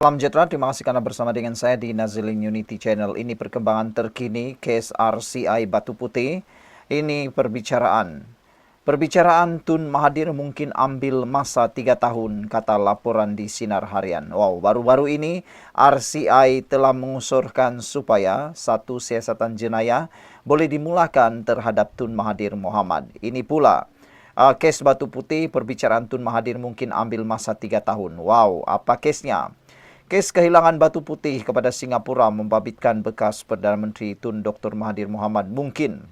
Salam sejahtera, terima kasih karena bersama dengan saya di Nazilin Unity Channel. Ini perkembangan terkini case RCI Batu Putih. Ini Perbicaraan Tun Mahathir mungkin ambil masa 3 tahun, kata laporan di Sinar Harian. Wow, baru-baru ini RCI telah mengusulkan supaya satu siasatan jenayah boleh dimulakan terhadap Tun Mahathir Mohamad. Ini pula kes Batu Putih, perbicaraan Tun Mahathir mungkin ambil masa 3 tahun. Wow, apa kesnya? Kes kehilangan Batu Putih kepada Singapura membabitkan bekas Perdana Menteri Tun Dr. Mahathir Mohamad mungkin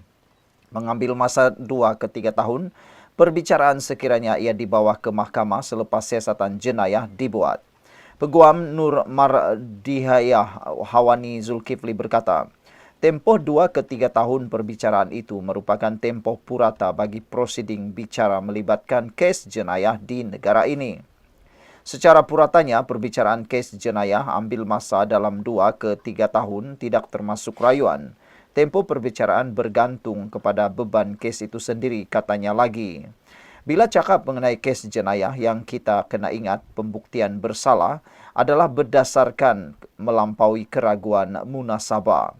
mengambil masa 2 ke 3 tahun. Perbicaraan sekiranya ia dibawa ke mahkamah selepas siasatan jenayah dibuat. Peguam Nur Mardihayah Hawani Zulkifli berkata, tempoh 2 ke 3 tahun perbicaraan itu merupakan tempoh purata bagi prosiding bicara melibatkan kes jenayah di negara ini. Secara puratanya, perbicaraan kes jenayah ambil masa dalam 2 ke 3 tahun tidak termasuk rayuan. Tempo perbicaraan bergantung kepada beban kes itu sendiri, katanya lagi. Bila cakap mengenai kes jenayah, yang kita kena ingat pembuktian bersalah adalah berdasarkan melampaui keraguan munasabah.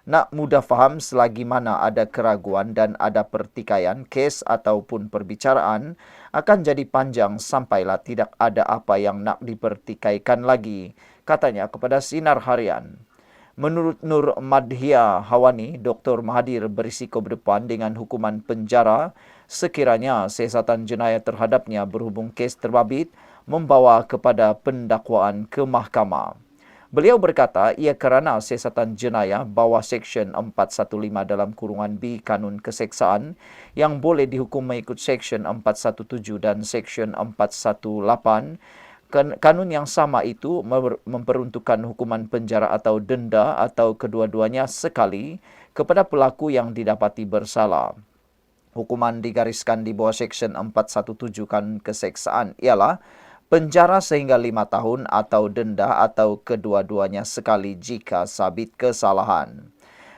Nak mudah faham selagi mana ada keraguan dan ada pertikaian, kes ataupun perbicaraan akan jadi panjang sampailah tidak ada apa yang nak dipertikaikan lagi, katanya kepada Sinar Harian. Menurut Nur Madhia Hawani, Dr. Mahathir berisiko berdepan dengan hukuman penjara sekiranya siasatan jenayah terhadapnya berhubung kes terbabit membawa kepada pendakwaan ke mahkamah. Beliau berkata ia kerana siasatan jenayah bawah Seksyen 415 dalam kurungan B Kanun Keseksaan yang boleh dihukum mengikut Seksyen 417 dan Seksyen 418. Kanun yang sama itu memperuntukkan hukuman penjara atau denda atau kedua-duanya sekali kepada pelaku yang didapati bersalah. Hukuman digariskan di bawah Seksyen 417 Kanun Keseksaan ialah penjara sehingga 5 tahun atau denda atau kedua-duanya sekali jika sabit kesalahan.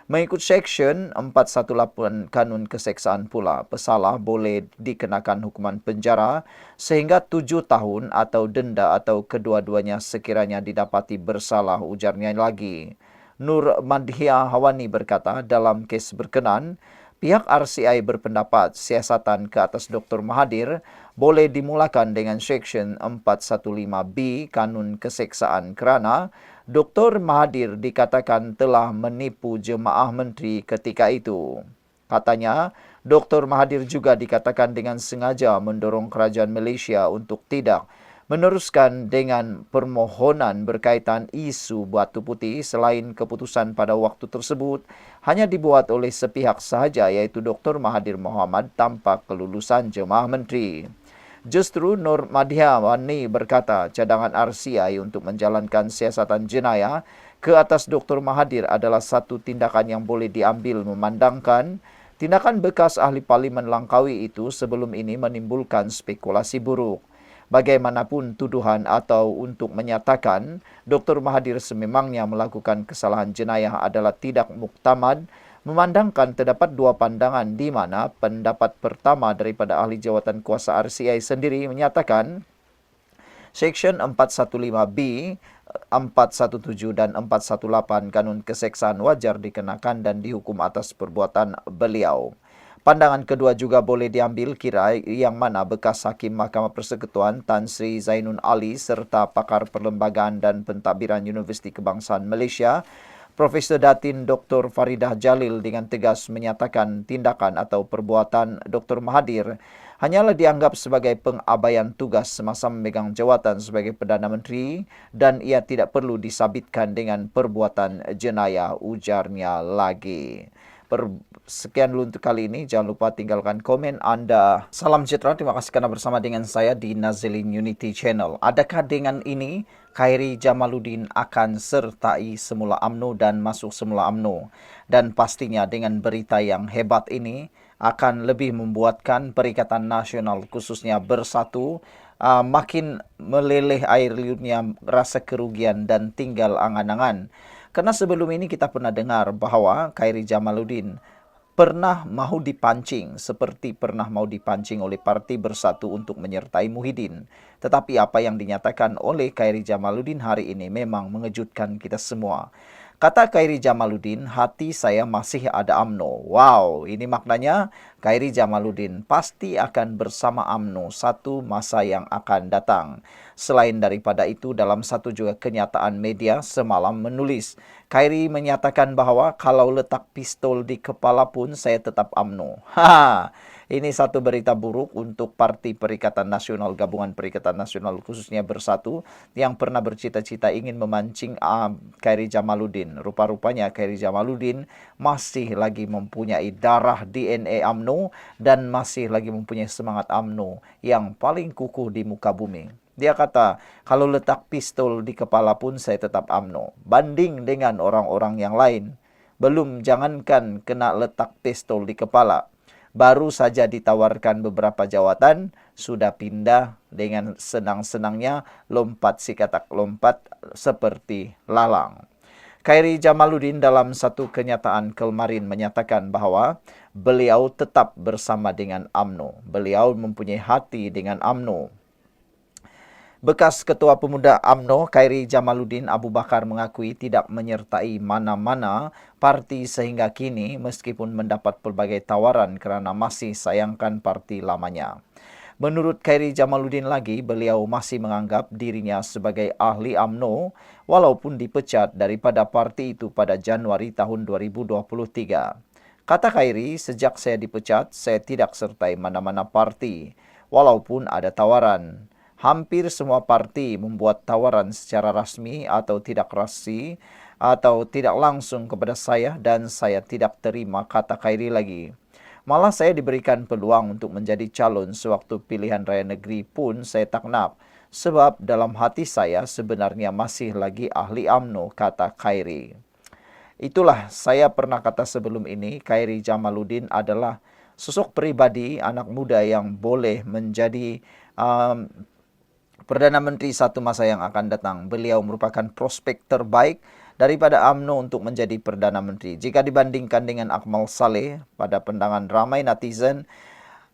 Mengikut Seksyen 418 Kanun Keseksaan pula, pesalah boleh dikenakan hukuman penjara sehingga 7 tahun atau denda atau kedua-duanya sekiranya didapati bersalah, ujarnya lagi. Nur Madhia Hawani berkata dalam kes berkenan, pihak RCI berpendapat siasatan ke atas Dr. Mahathir boleh dimulakan dengan Seksyen 415B Kanun Keseksaan kerana Dr. Mahathir dikatakan telah menipu jemaah menteri ketika itu. Katanya, Dr. Mahathir juga dikatakan dengan sengaja mendorong kerajaan Malaysia untuk tidak meneruskan dengan permohonan berkaitan isu Batu Putih selain keputusan pada waktu tersebut hanya dibuat oleh sepihak sahaja iaitu Dr. Mahathir Mohamad tanpa kelulusan jemaah menteri. Justru Nur Madhia Hawani berkata cadangan RCI untuk menjalankan siasatan jenayah ke atas Dr. Mahathir adalah satu tindakan yang boleh diambil memandangkan tindakan bekas ahli parlimen Langkawi itu sebelum ini menimbulkan spekulasi buruk. Bagaimanapun tuduhan atau untuk menyatakan Dr. Mahathir sememangnya melakukan kesalahan jenayah adalah tidak muktamad, memandangkan terdapat dua pandangan di mana pendapat pertama daripada ahli jawatan kuasa RCI sendiri menyatakan Seksyen 415B, 417 dan 418 Kanun Keseksaan wajar dikenakan dan dihukum atas perbuatan beliau. Pandangan kedua juga boleh diambil kira yang mana bekas Hakim Mahkamah Persekutuan Tan Sri Zainun Ali serta pakar perlembagaan dan pentadbiran Universiti Kebangsaan Malaysia Profesor Datin Dr. Faridah Jalil dengan tegas menyatakan tindakan atau perbuatan Dr. Mahathir hanyalah dianggap sebagai pengabaian tugas semasa memegang jawatan sebagai Perdana Menteri dan ia tidak perlu disabitkan dengan perbuatan jenayah, ujarnya lagi. Sekian dulu untuk kali ini. Jangan lupa tinggalkan komen Anda. Salam sejahtera. Terima kasih karena bersama dengan saya di Nazilin Unity Channel. Adakah dengan ini Khairi Jamaluddin akan sertai semula UMNO dan masuk semula UMNO? Dan pastinya dengan berita yang hebat ini akan lebih membuatkan Perikatan Nasional khususnya Bersatu makin meleleh air liurnya rasa kerugian dan tinggal angan-angan. Karena sebelum ini kita pernah dengar bahawa Khairi Jamaluddin pernah mau dipancing, seperti pernah mau dipancing oleh Parti Bersatu untuk menyertai Muhyiddin. Tetapi apa yang dinyatakan oleh Khairi Jamaluddin hari ini memang mengejutkan kita semua. Kata Khairi Jamaluddin, hati saya masih ada UMNO. Wow, ini maknanya Khairi Jamaluddin pasti akan bersama UMNO satu masa yang akan datang. Selain daripada itu, dalam satu juga kenyataan media semalam menulis, Khairi menyatakan bahwa kalau letak pistol di kepala pun saya tetap UMNO. Ini satu berita buruk untuk Parti Perikatan Nasional, Gabungan Perikatan Nasional khususnya Bersatu, yang pernah bercita-cita ingin memancing Khairi Jamaluddin. Rupa-rupanya Khairi Jamaluddin masih lagi mempunyai darah DNA UMNO dan masih lagi mempunyai semangat UMNO yang paling kukuh di muka bumi. Dia kata, kalau letak pistol di kepala pun saya tetap UMNO. Banding dengan orang-orang yang lain. Belum jangankan kena letak pistol di kepala. Baru saja ditawarkan beberapa jawatan, sudah pindah dengan senang-senangnya lompat si katak lompat seperti lalang. Khairi Jamaluddin dalam satu kenyataan kemarin menyatakan bahwa beliau tetap bersama dengan UMNO. Beliau mempunyai hati dengan UMNO. Bekas Ketua Pemuda UMNO, Khairi Jamaluddin Abu Bakar mengakui tidak menyertai mana-mana parti sehingga kini meskipun mendapat pelbagai tawaran kerana masih sayangkan parti lamanya. Menurut Khairi Jamaluddin lagi, beliau masih menganggap dirinya sebagai ahli UMNO walaupun dipecat daripada parti itu pada Januari tahun 2023. Kata Khairi, sejak saya dipecat, saya tidak sertai mana-mana parti walaupun ada tawaran. Hampir semua parti membuat tawaran secara rasmi atau tidak rasmi atau tidak langsung kepada saya dan saya tidak terima, kata Khairi lagi. Malah saya diberikan peluang untuk menjadi calon sewaktu pilihan raya negeri pun saya tak nak. Sebab dalam hati saya sebenarnya masih lagi ahli UMNO, kata Khairi. Itulah saya pernah kata sebelum ini, Khairi Jamaluddin adalah sosok pribadi anak muda yang boleh menjadi Perdana Menteri satu masa yang akan datang. Beliau merupakan prospek terbaik daripada UMNO untuk menjadi Perdana Menteri. Jika dibandingkan dengan Akmal Saleh, pada pandangan ramai netizen,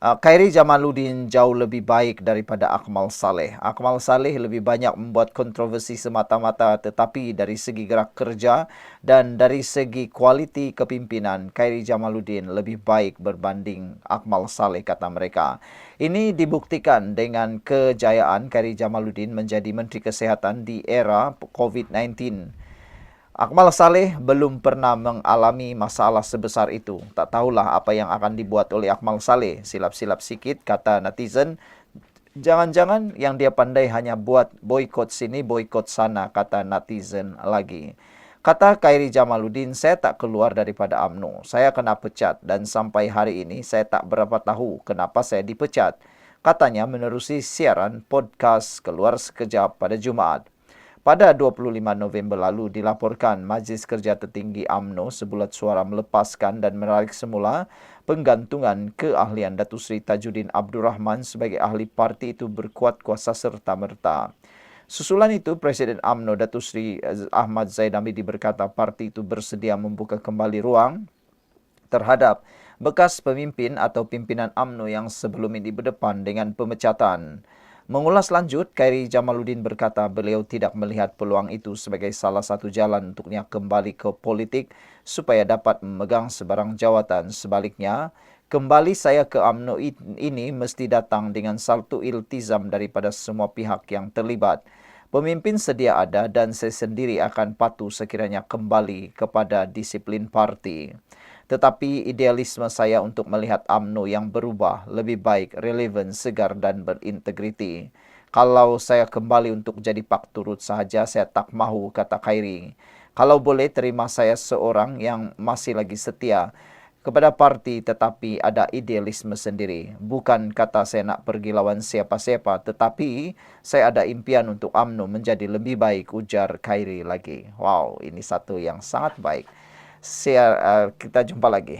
Khairi Jamaluddin jauh lebih baik daripada Akmal Saleh. Akmal Saleh lebih banyak membuat kontroversi semata-mata, tetapi dari segi gerak kerja dan dari segi kualiti kepimpinan, Khairi Jamaluddin lebih baik berbanding Akmal Saleh, kata mereka. Ini dibuktikan dengan kejayaan Khairi Jamaluddin menjadi Menteri Kesehatan di era COVID-19. Akmal Saleh belum pernah mengalami masalah sebesar itu. Tak tahulah apa yang akan dibuat oleh Akmal Saleh. Silap-silap sikit, kata netizen. Jangan-jangan yang dia pandai hanya buat boikot sini, boikot sana, kata netizen lagi. Kata Khairi Jamaluddin, saya tak keluar daripada UMNO. Saya kena pecat dan sampai hari ini saya tak berapa tahu kenapa saya dipecat. Katanya menerusi siaran podcast Keluar Sekejap pada Jumaat. Pada 25 November lalu dilaporkan Majlis Kerja Tertinggi UMNO sebulat suara melepaskan dan menarik semula penggantungan keahlian Datuk Seri Tajuddin Abdul Rahman sebagai ahli parti itu berkuat kuasa serta-merta. Susulan itu, Presiden UMNO Datuk Seri Ahmad Zaid Hamidi berkata parti itu bersedia membuka kembali ruang terhadap bekas pemimpin atau pimpinan UMNO yang sebelum ini berdepan dengan pemecatan. Mengulas lanjut, Khairi Jamaluddin berkata beliau tidak melihat peluang itu sebagai salah satu jalan untuknya kembali ke politik supaya dapat memegang sebarang jawatan. Sebaliknya, kembali saya ke UMNO ini mesti datang dengan satu iltizam daripada semua pihak yang terlibat. Pemimpin sedia ada dan saya sendiri akan patuh sekiranya kembali kepada disiplin parti. Tetapi idealisme saya untuk melihat UMNO yang berubah lebih baik, relevan, segar dan berintegriti. Kalau saya kembali untuk jadi pak turut sahaja, saya tak mahu, kata Khairi. Kalau boleh terima saya seorang yang masih lagi setia kepada parti tetapi ada idealisme sendiri. Bukan kata saya nak pergi lawan siapa-siapa, tetapi saya ada impian untuk UMNO menjadi lebih baik, ujar Khairi lagi. Wow, ini satu yang sangat baik. Kita jumpa lagi.